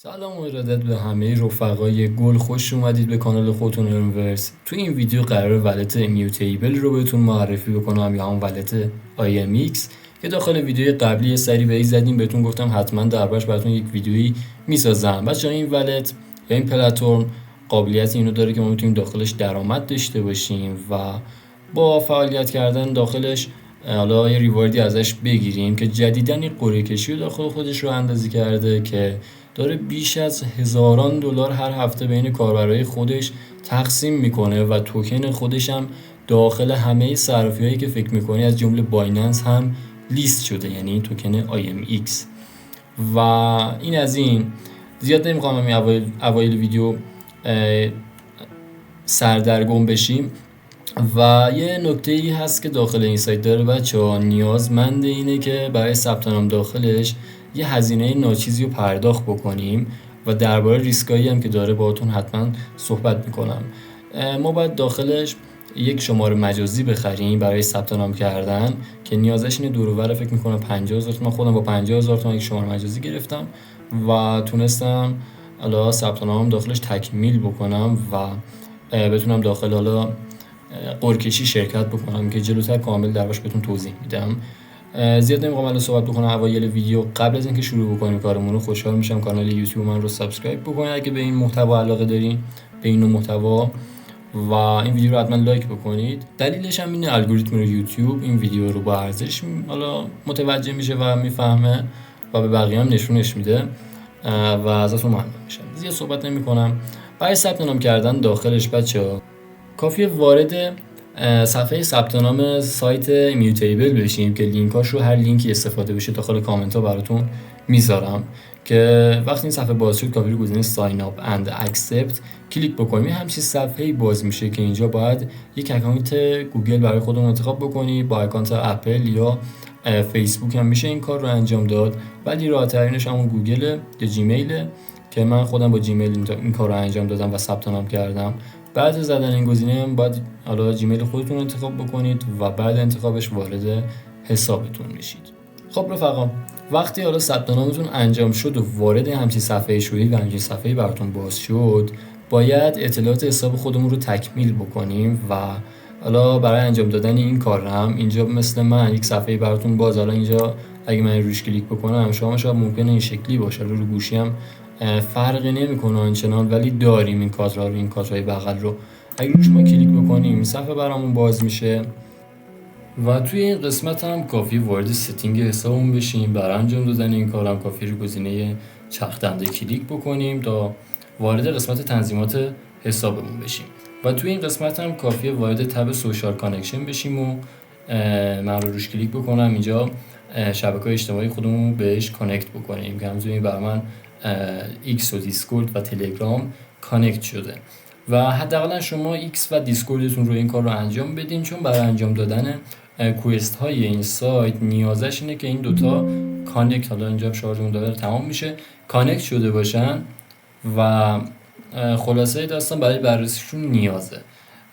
سلام و ارادت به همه رفقای گل، خوش اومدید به کانال خودتون یونیورس. تو این ویدیو قرار ولت ایمیوتیبل رو بهتون معرفی بکنم یا هم ولت IMX که داخل ویدیو قبلی سری بهش زدیم، بهتون گفتم حتما دربارش براتون یک ویدیویی میسازم. بچه‌ها این ولت یا این پلتفرم قابلیت اینو داره که ما میتونیم داخلش درآمد داشته باشیم و با فعالیت کردن داخلش حالا یه ریواردی ازش بگیریم که جدیدن این قرعه کشی رو داخل خودش رو اندازی کرده که داره بیش از هزاران دلار هر هفته بین کاربرای خودش تقسیم میکنه و توکن خودش هم داخل همه صرافی‌هایی که فکر میکنی از جمله بایننس هم لیست شده، یعنی این توکن IMX. و این از این زیاد نمیخوام همین اوایل ویدیو سردرگم بشیم و یه نکته ای هست که داخل این سایت داره بچه‌ها، نیازمند اینه که برای ثبت نام داخلش یه هزینه ناچیزی رو پرداخت بکنیم و درباره ریسکایی هم که داره باهاتون حتما صحبت میکنم. ما باید داخلش یک شماره مجازی بخریم برای ثبت نام کردن که نیازش اینه. دور و بر فکر میکنم 50,000 تومان. خودم با 50,000 تومان یک شماره مجازی گرفتم و تونستم حالا ثبت نام داخلش تکمیل بکنم و بتونم داخل حالا قرعه‌کشی شرکت بکنم که جلوتر کامل دربارش بهتون توضیح میدم. زیاد نمیخوام الان صحبت بکنم اوایل ویدیو. قبل از اینکه شروع بکنیم کارمون رو، خوشحال میشم کانال یوتیوب من رو سابسکرایب بکنید اگه به این محتوا علاقه دارین، به این محتوا، و این ویدیو رو حتما لایک بکنید. دلیلش هم اینه الگوریتم یوتیوب این ویدیو رو با ارزش حالا متوجه میشه و میفهمه و به بقیه هم نشونش میده و ازتون ممنون میشم. زیاد صحبت نمیکنم. برای ثبت نام کردن داخلش بچه‌ها کافیه وارد صفحه ثبت نام سایت ایمیوتیبل بشیم که لینکاش رو هر لینکی استفاده بشه داخل کامنت ها براتون میذارم که وقتی این صفحه باز شد کافیه گزینه ساین اپ اند اکسپت کلیک بکنیم. همچین صفحه‌ای باز میشه که اینجا باید یک اکانت گوگل برای خودمون انتخاب بکنی، با اکانت اپل یا فیسبوک هم میشه این کار رو انجام داد، ولی راحت ترینش همون گوگل یا جیمیل که من خودم با جیمیل این کار رو انجام دادم و ثبت نام کردم. بعد از زدن این گزینه باید حالا جیمیل خودتون انتخاب بکنید و بعد انتخابش وارد حسابتون میشید. خب رفقا، وقتی حالا ثبت نامتون انجام شد و وارد همچین صفحه شدید و همچین صفحه براتون باز شد، باید اطلاعات حساب خودمون رو تکمیل بکنیم و حالا برای انجام دادن این کار هم اینجا مثل من یک صفحه براتون باز. حالا اینجا اگه من روش کلیک بکنم شما شاید ممکنه این شکلی باشه، رو گوشی هم فرقی نمیکنه آنچنان، ولی داریم این کادرها رو، این کادرهای بغل رو اگه روش ما کلیک بکنیم صفحه برامون باز میشه و توی این قسمت هم کافی وارد ستینگ حسابمون بشیم. برای انجام دادن این کار هم کافی رو گزینه چرخ دنده کلیک بکنیم تا وارد قسمت تنظیمات حسابمون بشیم و توی این قسمت هم کافی وارد تب سوشال کانکشن بشیم و من رو روش کلیک بکنم. اینجا شبکه‌های اجتماعی خودمون بهش کانکت بکنیم که همونطوری برای من ایکس و دیسکورد و تلگرام کانکت شده و حداقل شما ایکس و دیسکوردتون رو این کار رو انجام بدین، چون برای انجام دادن کوئست های این سایت نیازش اینه که این دوتا کانکت، حالا اینجا شارژمون داره تمام میشه، کانکت شده باشن و خلاصه داستان برای بررسیشون نیازه.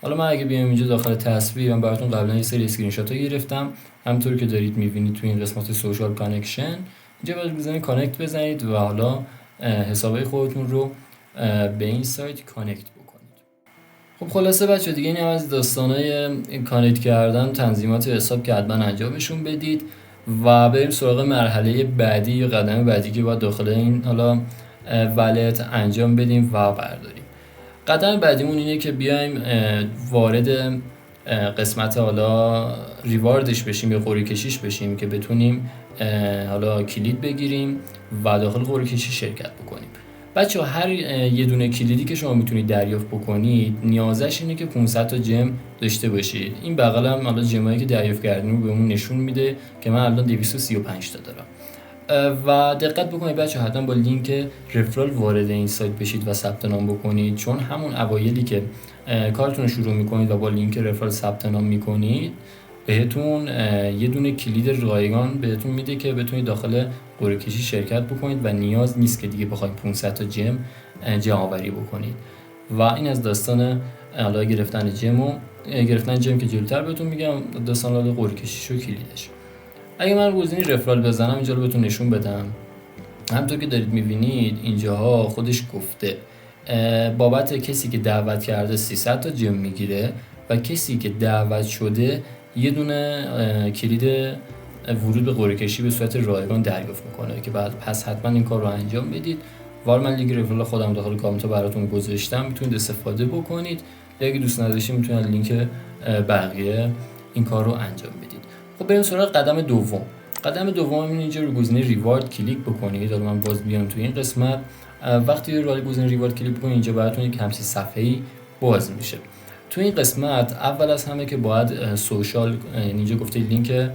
حالا من اگه بیام اینجا داخل تصویر، من براتون قبلا یه سری اسکرین شات ها گرفتم همونطور که دارید میبینید تو این قسمت سوشال کانکشن. اینجا باید بزنید کانکت بزنید و حالا حسابای خودتون رو به این سایت کانکت بکنید. خب خلاصه بچه دیگه این هم از داستانای کانکت کردن تنظیمات حساب که حتما انجامشون بدید و بریم سراغ مرحله بعدی یا قدم بعدی که باید داخل این حالا ولت انجام بدیم و برداریم. قدم بعدیمون اینه که بیایم وارد قسمت حالا ریواردش بشیم یا قرعه کشیش بشیم که بتونیم حالا کلید بگیریم و داخل قرعه کشی شرکت بکنیم. بچه هر یه دونه کلیدی که شما میتونید دریافت بکنید نیازش اینه که 500 تا جم داشته باشید. این بغل هم حالا جمایی که دریافت کردیم رو بهمون نشون میده که من الان 235 تا دارم و دقت بکنید بچه حتما با لینک رفرال وارد این سایت بشید و ثبت نام بکنید، چون همون اوایلی که کارتون رو شروع میکنید و با لینک رفرال ثبت نام میکنید بهتون یه دونه کلید رایگان بهتون میده که بتونید داخل قرعه کشی شرکت بکنید و نیاز نیست که دیگه بخواید 500 تا جم آوری بکنید. و این از داستان حالا گرفتن جم که جلوتر بهتون میگم داستان حالا قرعه کشیش و کلیدش. اگه من گزینه رفرال بزنم اینجا رو بهتون نشون بدم، همونطور که دارید میبینید اینجاها خودش گفته بابت کسی که دعوت کرده 300 تا جیم میگیره و کسی که دعوت شده یه دونه کلید ورود به قرعه کشی به صورت رایگان دریافت میکنه که بعد پس حتما این کار رو انجام بدید. من لینک رفرال خودم داخل کامنت براتون گذاشتم، میتونید استفاده بکنید. اگه دوست نداشتید میتونید لینک بقیه این کار رو انجام بدید. خب بریم سراغ قدم دوم. قدم دوم اینجا رو گزینه ریوارد کلیک بکنید. حالا من باز بیام تو این قسمت. وقتی روی گزینه ریوارد کلیک بکنید اینجا براتون یک همچین صفحه‌ای باز میشه. تو این قسمت اول از همه که باید سوشال، یعنی اینجا گفته لینک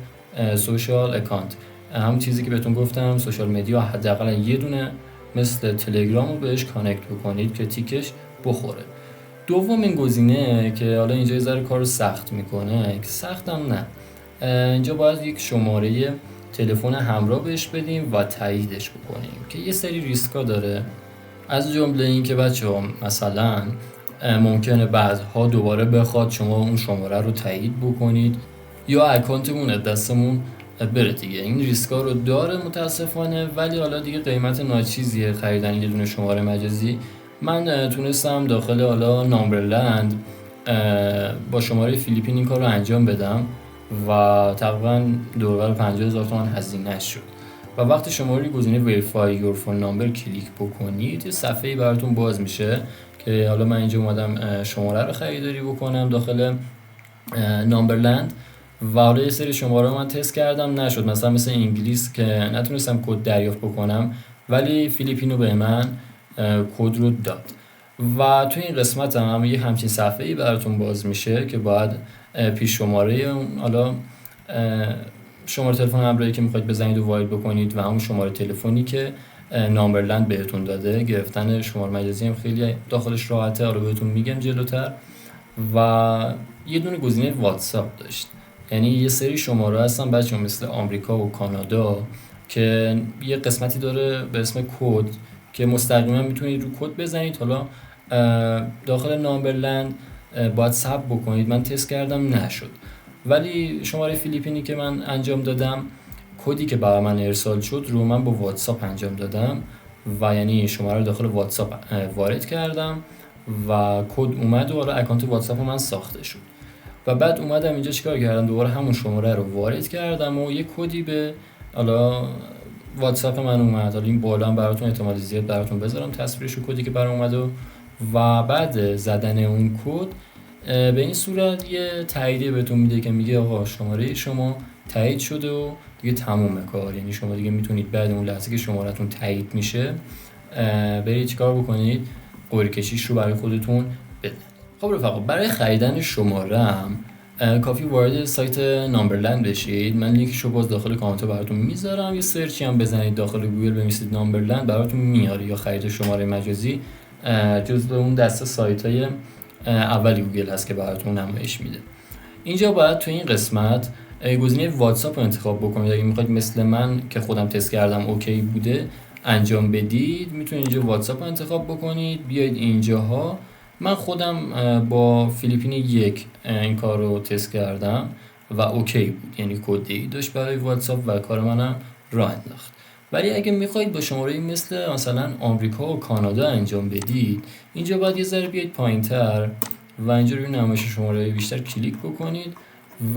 سوشال اکانت، همون چیزی که بهتون گفتم سوشال مدیا حداقل یه دونه مثل تلگرام رو بهش کانکت بکنید که تیکش بخوره. دومین گزینه که حالا اینجا یه ذره کارو سخت میکنه، که سخت هم نه، اینجا باید یک شماره تلفن همراه بهش بدیم و تاییدش بکنیم که یه سری ریسکا داره. از جمله این که بچه‌ها مثلا ممکنه بعدها دوباره بخواد شما اون شماره رو تایید بکنید یا اکانتمون از دستمون بره دیگه. این ریسکا رو داره متاسفانه، ولی حالا دیگه قیمت ناچیزیه خریدن یه دونه شماره مجازی. من تونستم داخل حالا نامبرلند با شماره فیلیپین این کار رو انجام بدم و تقریبا دور 50,000 تومان هزینه شد. و وقتی شما روی گزینه وریفای یور فون نامبر کلیک بکنید یه صفحه‌ای براتون باز میشه که حالا من اینجا اومدم شماره رو خریداری بکنم داخل نامبرلند و حالا یه سری شماره رو من تست کردم، نشد. مثل انگلیس که نتونستم کد دریافت بکنم، ولی فیلیپینو به من کد رو داد. و تو این قسمت هم یه همچین صفحه‌ای براتون باز میشه که باید پیش شماره حالا شماره تلفن همراهی که میخواید بزنید و وارد بکنید و همون شماره تلفنی که نامبرلند بهتون داده. گرفتن شماره مجازی هم خیلی داخلش راحته، حالا بهتون میگم جلوتر. و یه دونه گزینه واتساپ داشت، یعنی یه سری شماره هستن بچه‌ها مثل آمریکا و کانادا که یه قسمتی داره به اسم کد که مستقیما میتونید رو کد بزنید. حالا داخل نامبرلند باید ثبت بکنید. من تست کردم نشد، ولی شماره فیلیپینی که من انجام دادم کدی که برای من ارسال شد رو من با واتساپ انجام دادم و یعنی شماره رو داخل واتساپ وارد کردم و کد اومد و حالا اکانت واتساپ من ساخته شد. و بعد اومدم اینجا چیکار کردم، دوباره همون شماره رو وارد کردم و یه کدی به حالا واتساپ من اومد. حالا این بالا هم براتون احتمال زیاد براتون بذارم تصویرش و کدی که برام اومد و بعد زدن اون کد به این صورت یه تاییدیه بهتون میده که میگه آقا شماره شما تایید شده و دیگه تمومه کار. یعنی شما دیگه میتونید بعد اون لحظه که شماره‌تون تایید میشه برید چیکار بکنید، قرعه کشیش رو برای خودتون بده. خب رفقا، برای خریدن شماره هم کافی وارد سایت نامبرلند بشید. من لینکش رو باز داخل کامنت براتون میذارم. یه سرچی هم بزنید داخل گوگل بنویسید نامبرلند براتون میاره، یا خرید شماره مجازی جزو اون دسته سایت‌های اولی گوگل هست که براتون نمایش میده. اینجا باید تو این قسمت گزینه واتساپ رو انتخاب بکنید. اگه میخواید مثل من که خودم تست کردم اوکی بوده انجام بدید، میتونید اینجا واتساپ رو انتخاب بکنید. بیاید اینجاها، من خودم با فیلیپین 1 این کار رو تست کردم و اوکی بود، یعنی کدی داشت برای واتساپ و کار منم راه انداخت. ولی اگه میخواید با شماره مثل مثلا آمریکا و کانادا انجام بدید، اینجا باید یه ذره بیاید پایینتر و اینجا روی نمایش شماره بیشتر کلیک بکنید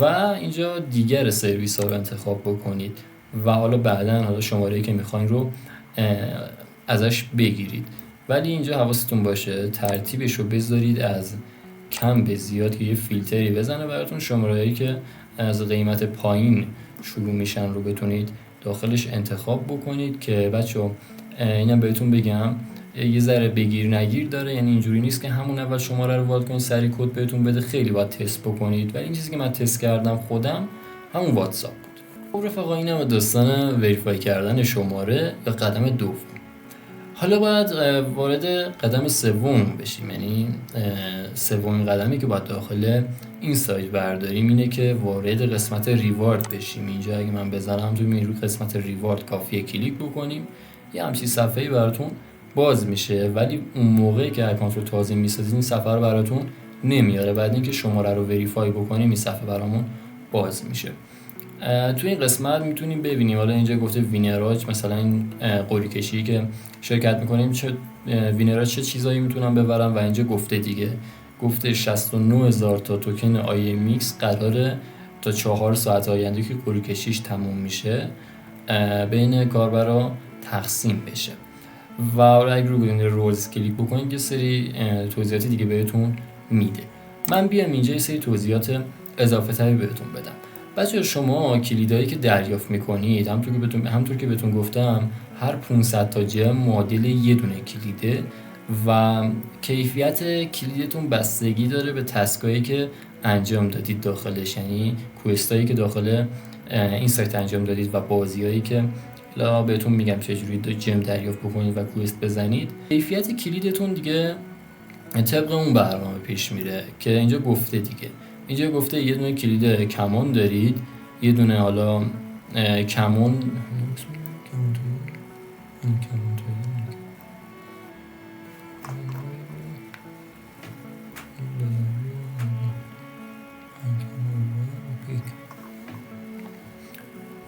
و اینجا دیگر سرویس ها رو انتخاب بکنید و حالا بعداً حالا شماره‌ای که میخواین رو ازش بگیرید. ولی اینجا حواستون باشه ترتیبش رو بذارید از کم به زیاد که یه فیلتری بزنه براتون. شماره‌ای که از قیمت پایین شروع میشن رو بتونید داخلش انتخاب بکنید که بچه‌ها اینم بهتون بگم یه ذره بگیر نگیر داره. یعنی اینجوری نیست که همون اول شماره رو وارد کنید سری کد بهتون بده، خیلی باید تست بکنید. ولی این چیزی که من تست کردم خودم همون واتساپ بود. خب رفقا، اینم داستان وریفای کردن شماره به قدم دوم. حالا باید وارد قدم سوم بشیم. یعنی سومین قدمی که باید داخل این سایت برداریم اینه که وارد قسمت ریوارد بشیم. اینجا اگه من بزنم تو روی قسمت ریوارد کافیه کلیک بکنیم، یه همچین صفحه‌ای براتون باز میشه. ولی اون موقعی که اکانت رو تازه میسازید این صفحه رو براتون نمیاره. بعد اینکه شماره رو وریفای بکنیم این صفحه برامون باز میشه. توی این قسمت میتونیم ببینیم، حالا اینجا گفته وینراج، مثلا این قوری کشی که شرکت میکنیم چه وینراج چه چیزایی میتونن ببرن و اینجا گفته دیگه، گفته 69,000 تا توکن IMX قراره تا 4 ساعت آینده که قوری کشیش تموم میشه بین کاربرا تقسیم بشه. و اگه روی رولز کلیک بکنید یه سری توضیحات دیگه بهتون میده. من بیام اینجا یه سری توضیحات اضافه تری بهتون بدم. بچه شما کلیدایی که دریافت میکنید همونطور که بهتون گفتم هر 500 تا جم معادل یه دونه کلیده و کیفیت کلیدتون بستگی داره به تسکایی که انجام دادید داخلش، یعنی کوئستایی که داخل این سایت انجام دادید و بازیایی که لا بهتون میگم چجوری جم دریافت بکنید و کوئست بزنید. کیفیت کلیدتون دیگه طبق اون برنامه پیش میره که اینجا گفته دیگه. اینجا گفته یه دونه کلید کمان دارید، یه دونه حالا کمان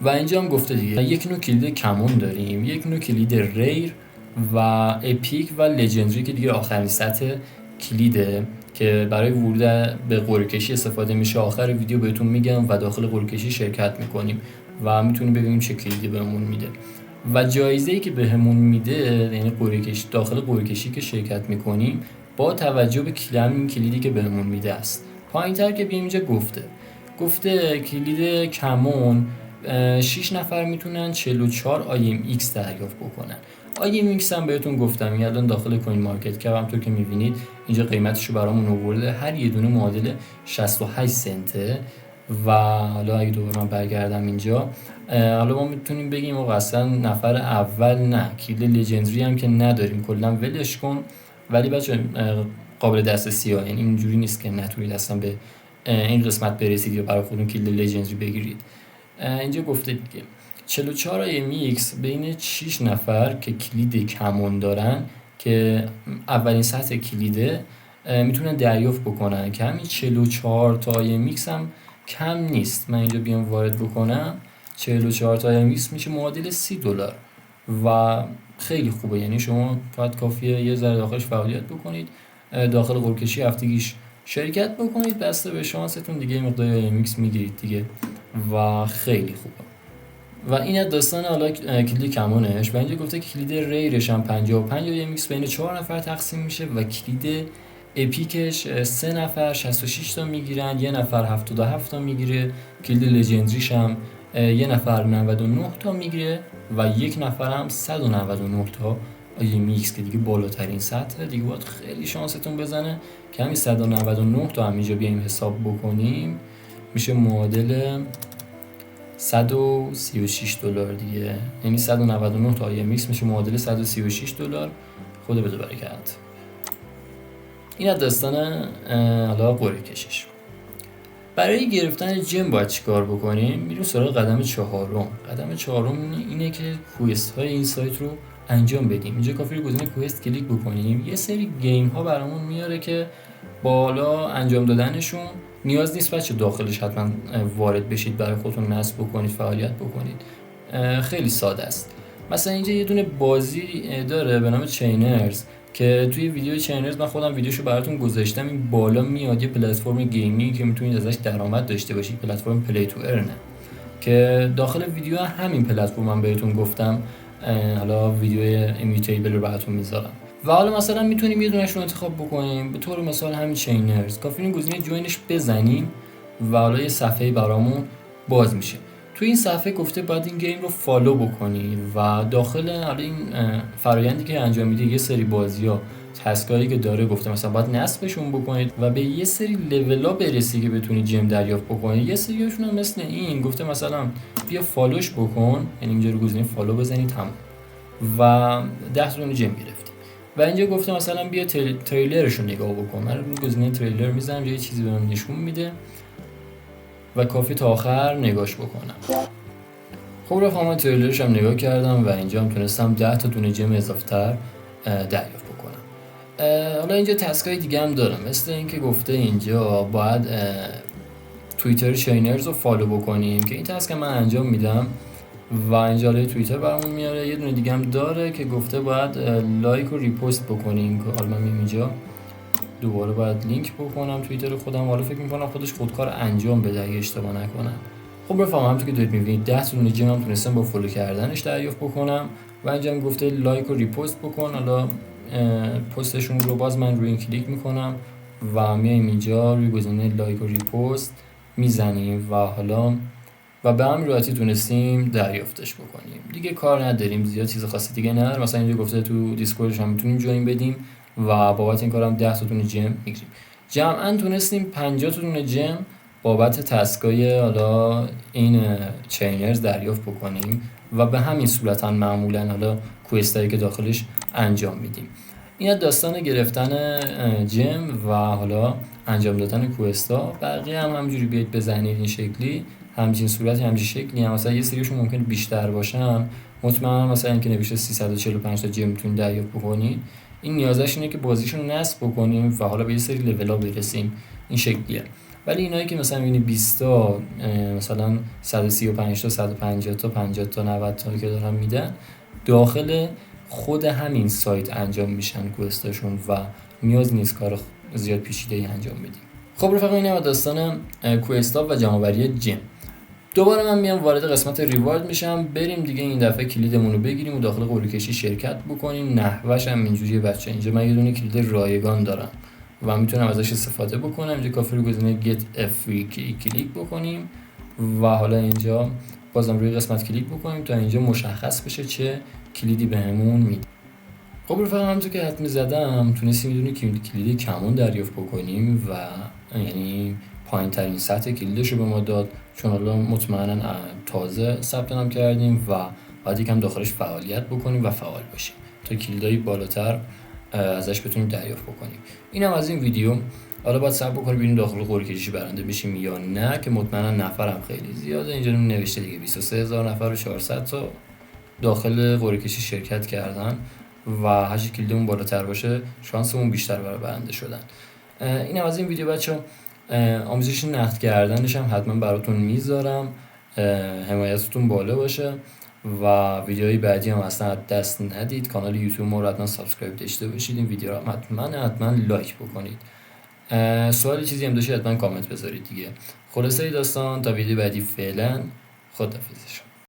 و اینجا هم گفته دیگه یک نوع کلید کمان داریم، یک نوع کلید ریر و اپیک و لژندری که دیگه آخرین سطح کلیده که برای ورود به قرعه کشی استفاده میشه. آخر ویدیو بهتون میگم و داخل قرعه کشی شرکت میکنیم و میتونیم ببینیم چه کلیدی بهمون میده و جایزه‌ای که بهمون میده، یعنی داخل قرعه کشی که شرکت میکنیم با توجه به کلیدی که بهمون میده است. پایین‌تر که بیایم اینجا گفته کلید کمون 6 نفر میتونن 44 IMX دریافت بکنن. IMX هم بهتون گفتم این الان داخل کوین مارکت کپ همونطور که میبینید اینجا قیمتشو برامون آورده، هر یه دونه معادل 68 سنته. و حالا اگه دوباره من برگردم اینجا، حالا ما میتونیم بگیم اصلا نفر اول نه، کلید لژندری هم که نداریم کلا ولش کن. ولی بچه قابل دسترسی ها، یعنی اینجوری نیست که نتونید اصلا به این قسمت برسید یا برای خودتون کلید لژندری بگیرید. اینجا گفته دیگه 44 IMX بین 6 نفر که کلید کمون دارن که اولین سطح کلیده میتونن دریافت بکنن که همین 44 تا IMX هم کم نیست. من اینجا بیام وارد بکنم 44 تا IMX میشه معادل $30 و خیلی خوبه. یعنی شما فقط کافیه یه ذره داخلش فعالیت بکنید، داخل قرعه کشی هفتگیش شرکت بکنید، بسته به شانستون دیگه مقدار IMX میگیرید دیگه و خیلی خوبه. و این داستان حالا کلید کمانش. و اینجا گفته که کلید ریرش هم 55 IMX بین 4 نفر تقسیم میشه و کلید اپیکش 3 نفر 66 تا میگیرن، یه نفر 77 تا میگیره. کلید لژندریش هم یه نفر 99 تا میگیره و یک نفر هم 199 تا IMX که دیگه بالاترین سطح دیگه. باید خیلی شانستون بزنه که همین 199 تا هم اینجا بیایم حساب بکنیم میشه معادل $136 دیگه، یعنی 199 تا IMX میشه معادل $136. خدا بده برکت. این از داستان حالا قرعه کشیش. برای گرفتن جم باید چیکار بکنیم؟ میریم سراغ قدم چهارم. قدم چهارم اینه که کوئست های این سایت رو انجام بدیم. اینجا کافیه گزینه کوئست کلیک بکنیم، یه سری گیم ها برامون میاره که بالا انجام دادنشون نیاز نیست بچه داخلش حتما وارد بشید، برای خودتون نصب بکنید فعالیت بکنید، خیلی ساده است. مثلا اینجا یه دونه بازی داره به نام چینرز که توی ویدیو چینرز من خودم ویدیوشو براتون گذاشتم. این بالا میاد یه پلتفرم گیمینگ که میتونید ازش درآمد داشته باشید، پلتفرم پلی تو ارنه که داخل ویدیو همین پلتفرم من بهتون گفتم. حالا ویدیو ایمیتیبل رو براتون میذارم. و حالا مثلا میتونیم یه دونه‌اش رو انتخاب بکنیم، به طور مثال همین چینرز. کافیه این گزینه جوینش بزنیم و حالا یه صفحه برامون باز میشه. تو این صفحه گفته باید این گیم رو فالو بکنی و داخل حالا این فرآیندی که انجام میده یه سری بازی‌ها تسکایی که داره گفته مثلا باید نصبشون بکنید و به یه سری لولا برسی که بتونی جیم دریافت بکنید. یه سریاشون هم مثل این گفته مثلا بیا فالوش بکن، یعنی اینجا رو گزینه فالو بزنید تمام و 10 تا جیم گرفتی. و اینجا گفته مثلا بیا تریلرش رو نگاه بکن. من گزینه تریلر میزنم، یه چیزی بهم نشون میده و کافی تا آخر نگاش بکنم. خب رفقا من تریلرش هم نگاه کردم و اینجا هم تونستم 10 تا دونه جم اضافه تر دریافت بکنم. حالا اینجا تسکای دیگه هم دارم، مثل اینکه گفته اینجا باید توییتر چینرز رو فالو بکنیم که این تاسک من انجام میدم و اینجا توییتر برامون میاره. یه دونه دیگه هم داره که گفته باید لایک و ریپوست بکنیم که حالا من میام اینجا دوباره باید لینک بکنم توییتر خودم. حالا فکر میکنم خودش خودکار انجام بده اگه اشتباه نکنم. خب رفقا همونطور که دارید میبینید 10 تا دونه جیم هم تونستم با فالو کردنش دریافت بکنم و اینجا هم گفته لایک و ریپوست بکن. حالا پستشون رو باز من روی این کلیک میکنم و میایم اینجا روی گزینه لایک و ریپوست میزنیم و حالا و به همین راحتی تونستیم دریافتش بکنیم. دیگه کار نداریم، زیاد چیز خاصی دیگه نداره. مثلا اینجا گفته تو دیسکوردش هم میتونیم جوین بدیم و بابت این کارم 10 تا دونه جم میگیریم. جمعاً تونستیم 50 تا دونه جم بابت تسکای حالا این چینرز دریافت بکنیم و به همین صورت هم معمولاً حالا کوئستایی که داخلش انجام میدیم. اینا داستان گرفتن جم و حالا انجام دادن کوئستا. بقیه هم همینجوری بیاید بزنید این شکلی، همچین صورتی، همچین شکلی هم. مثلا یه سریشون ممکنه بیشتر باشن، مطمئنم مثلا اینکه نوشته 345 تا جم میتونید دریافت بکنید. این نیازش اینه که بازیشون نصب بکنیم و حالا به یه سری لول‌ها برسیم. این شکلیه. ولی اینایی که مثلا می‌بینی 20 تا مثلا 135 تا 150 تا 50 تا 90 تا که دارن میدن، داخل خود همین سایت انجام میشن کوئستاشون و نیاز نیست کار زیاد پیچیده‌ای انجام بدیم. خب رفقا اینم داستان کوئستا و جمع‌آوری جم. دوباره من میام وارد قسمت ریوارد میشم. بریم دیگه این دفعه کلیدمون رو بگیریم و داخل قرعه کشی شرکت بکنیم. نحوش هم اینجوریه بچه. اینجا من یه دونه کلید رایگان دارم و میتونم ازش استفاده بکنم. اینجا کافی رو گزینه get a free کلیک بکنیم و حالا اینجا بازم روی قسمت کلیک بکنیم تا اینجا مشخص بشه چه کلیدی بهمون میده. خب رفقا همونطور که حتمی زدم تونستیم یه دونه کلید کمون دریافت بکنیم و یعنی پایین ترین سطح کلیدش رو به ما داد، چون حالا مطمئنا تازه ثبت نام کردیم و بعد یکم داخلش فعالیت بکنیم و فعال باشیم تا کلیدای بالاتر ازش بتونیم دریافت بکنیم. اینم از این ویدیو. حالا باید صبر بکنیم ببینیم داخل قرعه کشی برنده بشیم یا نه، که مطمئنا نفرم خیلی زیاده. اینجا نوشته دیگه 23000 نفر و 400 تا داخل قرعه کشی شرکت کردن و هر چی کلیدمون بالاتر باشه شانسمون بیشتر برای برنده شدن. اینم از این ویدیو بچه‌ها. آموزش نقد کردنش هم حتما براتون میذارم، حمایتتون بالا باشه و ویدیوهای بعدی هم اصلا دست ندید. کانال یوتیوب ما رو حتما سابسکرایب داشته باشید. این ویدیو رو حتما لایک بکنید. سوالی چیزی هم داشتید حتما کامنت بذارید دیگه. خلاصه داستان تا ویدیو بعدی فعلا خداحافظ.